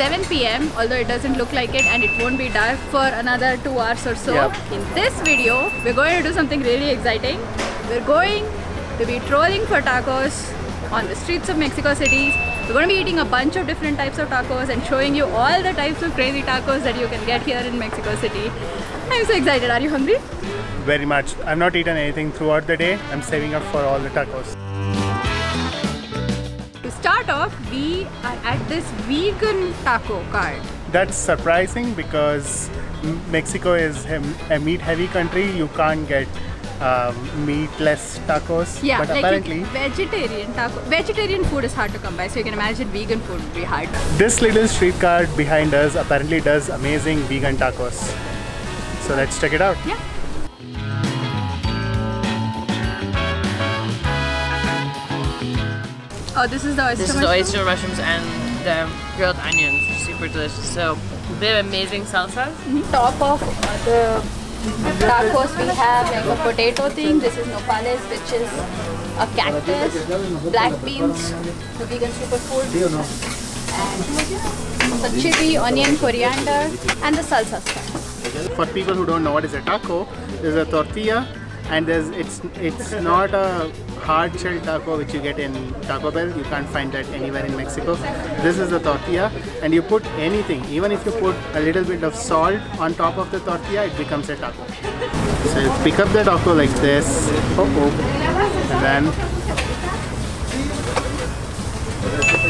7 p.m. although it doesn't look like it, and it won't be dark for another 2 hours or so. Yep. In this video, we're going to do something really exciting. We're going to be trolling for tacos on the streets of Mexico City. We're going to be eating a bunch of different types of tacos and showing you all the types of crazy tacos that you can get here in Mexico City. I'm so excited. Are you hungry? Very much. I've not eaten anything throughout the day. I'm saving up for all the tacos. To start off, we are at this vegan taco cart. That's surprising because Mexico is a meat-heavy country. You can't get meatless tacos. Yeah, but like apparently vegetarian food is hard to come by, so you can imagine vegan food would be hard. This little street cart behind us apparently does amazing vegan tacos. So let's check it out. Yeah. Oh, this is the oyster This is mushroom? the oyster mushrooms and the grilled onions. Super delicious. So they have amazing salsas. Top of the tacos we have like a potato thing. This is Nopales, which is a cactus, black beans, the vegan superfood, and the chili, onion, coriander, and the salsa stuff. For people who don't know what is a taco, there's a tortilla, and it's not a hard shell taco which you get in Taco Bell. You can't find that anywhere in Mexico. This is a tortilla, and you put anything, even if you put a little bit of salt on top of the tortilla, it becomes a taco. So you pick up the taco like this, and then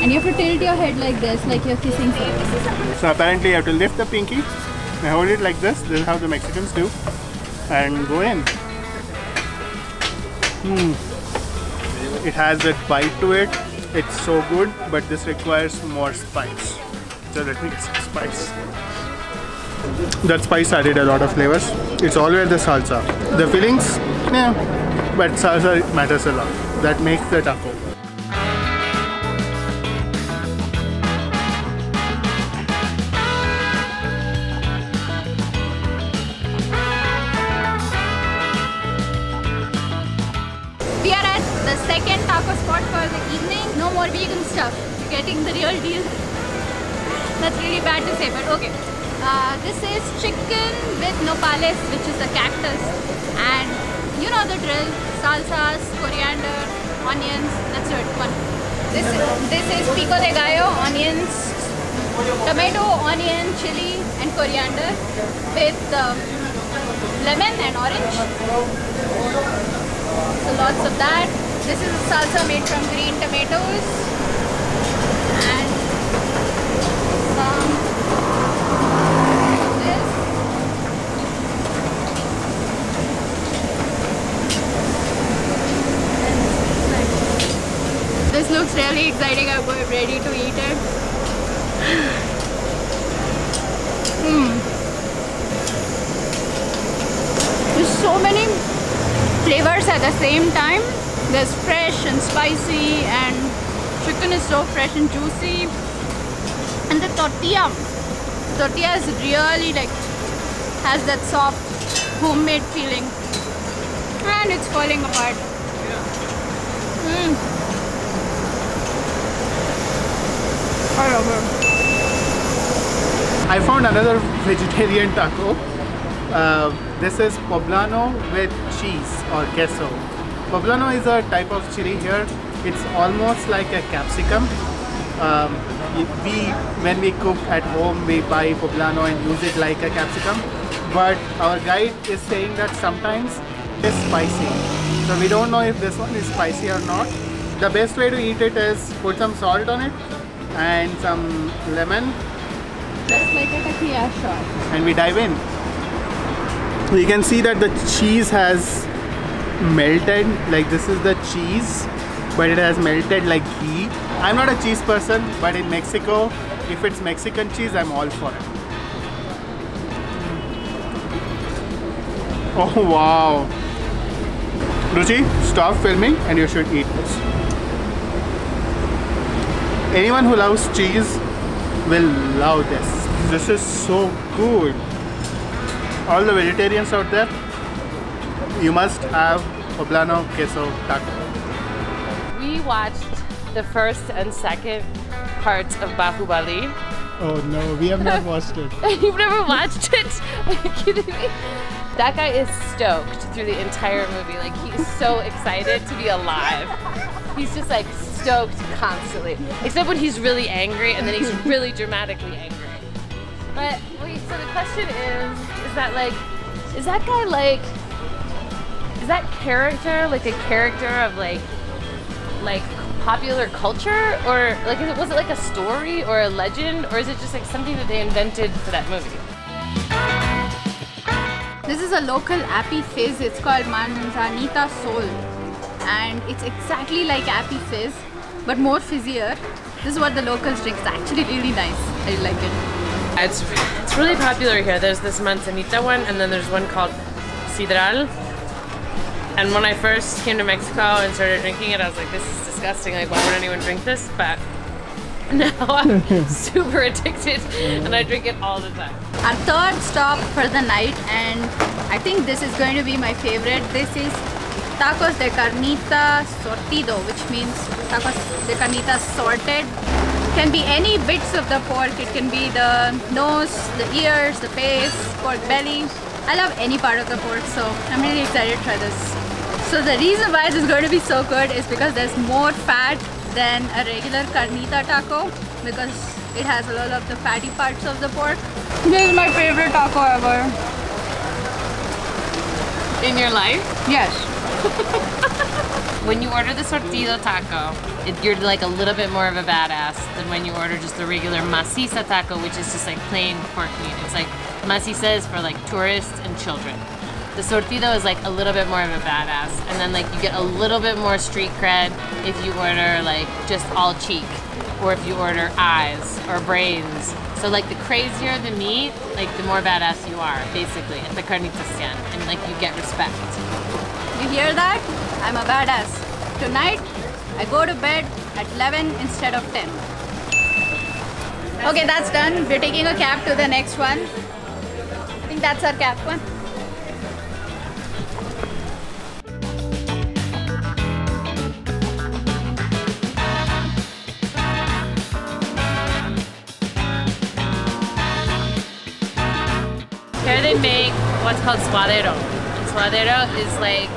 And you have to tilt your head like this, like you're kissing someone. so apparently you have to lift the pinky and hold it like this. This is how the Mexicans do, and go in. It has that bite to it. It's so good, but this requires more spice. So let me get some spice. That spice added a lot of flavors. It's always the salsa. The fillings, yeah, but salsa matters a lot. That makes the taco. We are at the second taco spot for the evening. No more vegan stuff. You're getting the real deal. That's really bad to say, but okay. This is chicken with nopales, which is a cactus, and you know the drill: salsas, coriander, onions. That's it. One. This is pico de gallo, onions, tomato, onion, chili, and coriander with lemon and orange. So lots of that. This is a salsa made from green tomatoes and some of this. This looks really exciting. I'm ready to eat it. There's so many flavors at the same time. There's fresh and spicy, and chicken is so fresh and juicy, and the tortilla is really like has that soft homemade feeling, and it's falling apart. I love it. I found another vegetarian taco. This is poblano with cheese or queso. Poblano is a type of chili here. It's almost like a capsicum. When we cook at home, we buy poblano and use it like a capsicum. But our guide is saying that sometimes it's spicy. So we don't know if this one is spicy or not. The best way to eat it is put some salt on it and some lemon. Just like a tequila shot. And we dive in. You can see that the cheese has melted, like this is the cheese, but it has melted like ghee. I'm not a cheese person, but in Mexico, if it's Mexican cheese, I'm all for it. Oh wow. Ruchi, stop filming and you should eat this. Anyone who loves cheese will love this. This is so good. All the vegetarians out there, you must have poblano queso taco. We watched the first and second parts of Bahubali Oh no, we have not watched it. You've never watched it? Are you kidding me? That guy is stoked through the entire movie. Like, he's so excited to be alive. He's just like stoked constantly. Except when he's really angry, and then he's really dramatically angry. But wait, so the question is that like, is that guy like, is that character like a character of like popular culture, or like was it like a story or a legend, or is it just like something that they invented for that movie? This is a local appy fizz. It's called Manzanita Sol, and it's exactly like appy fizz but more fizzier. This is what the locals drink. It's actually really nice. I like it. It's really popular here. There's this Manzanita one, and then there's one called Sidral. And when I first came to Mexico and started drinking it, I was like, this is disgusting. Like, why would anyone drink this? But now I'm super addicted, and I drink it all the time. Our third stop for the night, and I think this is going to be my favorite. This is Tacos de Carnita Sortido, which means tacos de carnita sorted. Can be any bits of the pork. It can be the nose, the ears, the face, pork belly. I love any part of the pork, so I'm really excited to try this. So the reason why this is going to be so good is because there's more fat than a regular carnita taco, because it has a lot of the fatty parts of the pork. This is my favorite taco ever. In your life? Yes. When you order the sortido taco, you're like a little bit more of a badass than when you order just the regular maciza taco, which is just like plain pork meat. It's like maciza is for like tourists and children. The sortido is like a little bit more of a badass, and then like you get a little bit more street cred if you order like just all cheek, or if you order eyes or brains. So like the crazier the meat, like the more badass you are, basically, at the carnita stand, and like you get respect. You hear that? I'm a badass. Tonight, I go to bed at 11 instead of 10. Okay, that's done. We're taking a cab to the next one. I think that's our cab one. Here they make what's called Suadero. And Suadero is like,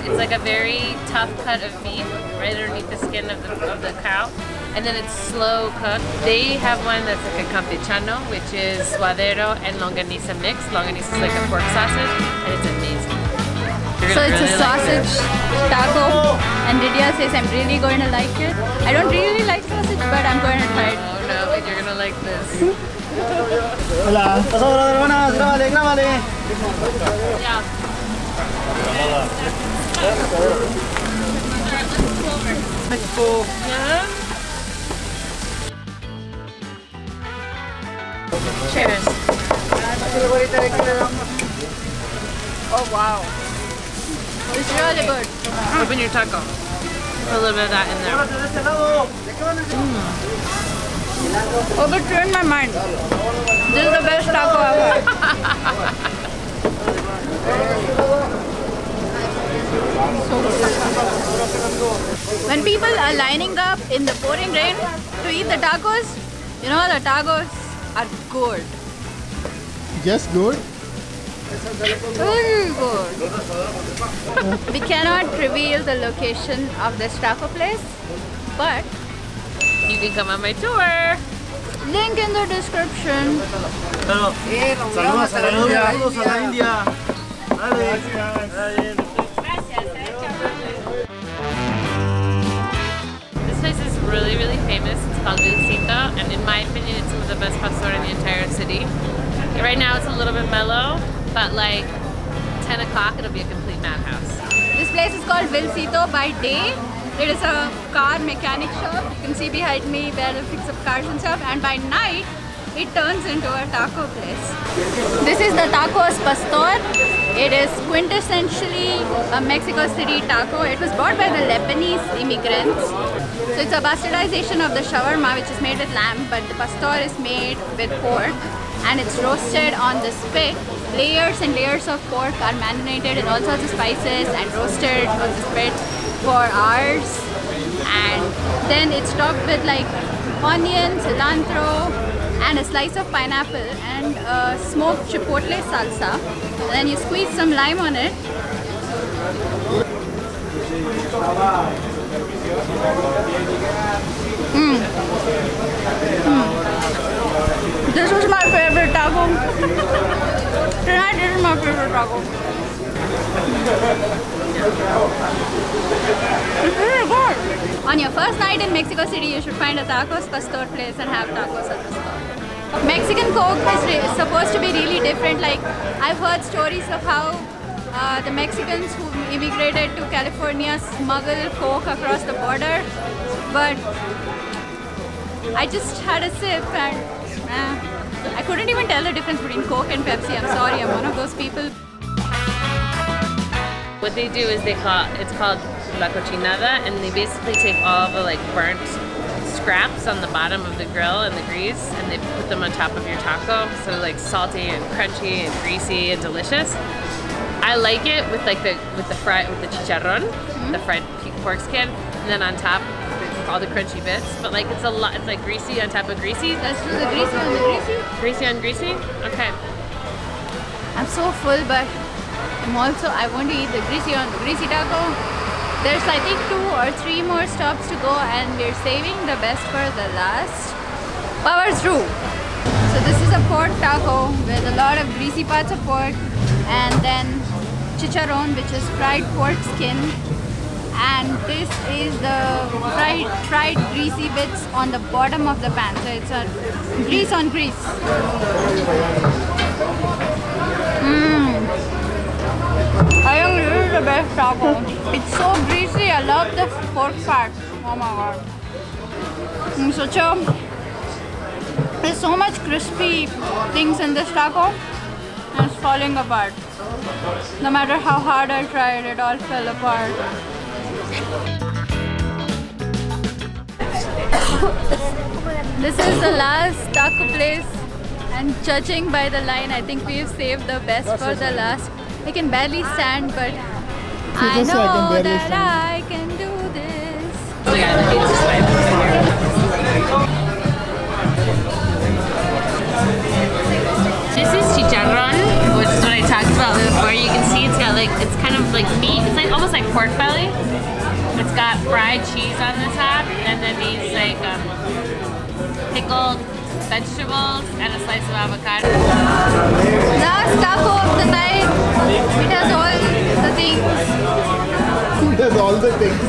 it's like a very tough cut of meat right underneath the skin of the cow, and then it's slow cooked. They have one that's like a campechano, which is Suadero and longaniza mix. Longaniza is like a pork sausage, and it's amazing. So it's a sausage taco, and Lydia says I'm really going to like it. I don't really like sausage, but I'm going to try it. Oh no, but you're gonna like this. Hola, pasó, hermanas, grábale, grábale. Yeah. Yeah. Cheers. Oh wow. It's really good. Open your taco. Put a little bit of that in there. Oh, but changed my mind. This is the best taco ever. When people are lining up in the pouring rain to eat the tacos, you know the tacos are good. Just good? Very good. We cannot reveal the location of this taco place, but You can come on my tour. link in the description. Saludos a la India. Dale. This place is really, really famous. It's called Vilcito, and in my opinion, it's some of the best pastor in the entire city. Right now, it's a little bit mellow, but like 10 o'clock, it'll be a complete madhouse. This place is called Vilcito. By day, it is a car mechanic shop. You can see behind me where they fix up cars and stuff. And by night, it turns into a taco place. This is the Tacos Pastor. It is quintessentially a Mexico City taco. It was brought by the Lebanese immigrants. So it's a bastardization of the shawarma, which is made with lamb, but the pastor is made with pork, and it's roasted on the spit. Layers and layers of pork are marinated in all sorts of spices and roasted on the spit for hours, and then it's topped with like onion, cilantro, and a slice of pineapple and smoked chipotle salsa. And then you squeeze some lime on it. This was my favorite taco. Tonight this is my favorite taco. It's really good. On your first night in Mexico City, you should find a tacos pastor place and have tacos at the spot. Mexican Coke is supposed to be really different. Like, I've heard stories of how the Mexicans who immigrated to California smuggle Coke across the border, but I just had a sip and I couldn't even tell the difference between Coke and Pepsi. I'm sorry, I'm one of those people. What they do is it's called la cochinada, and they basically take all the like burnt scraps on the bottom of the grill and the grease, and they put them on top of your taco, so like salty and crunchy and greasy and delicious. I like it with like the chicharron, the fried pork skin, and then on top all the crunchy bits. But like it's like greasy on top of greasy. Let's do the greasy on the greasy. Greasy on greasy? Okay. I'm so full, but I want to eat the greasy on the greasy taco. There's I think 2 or 3 more stops to go, and we're saving the best for the last. Power through. So this is a pork taco with a lot of greasy parts of pork, and then chicharron, which is fried pork skin, and this is the fried greasy bits on the bottom of the pan. So it's a grease on grease. I think this is the best taco. It's so greasy. I love the pork part. Oh my god. There's so much crispy things in this taco, and it's falling apart. No matter how hard I tried, it all fell apart. This is the last taco place, and judging by the line, I think we've saved the best for the last. I can barely stand, but I know that I can do this. This is chicharron, which is what I talked about before. You can see it's got like, it's kind of like meat. It's like almost like pork belly. It's got fried cheese on the top, and then these like pickled vegetables and a slice of avocado. Last taco of the night. It has all the things. It has all the things.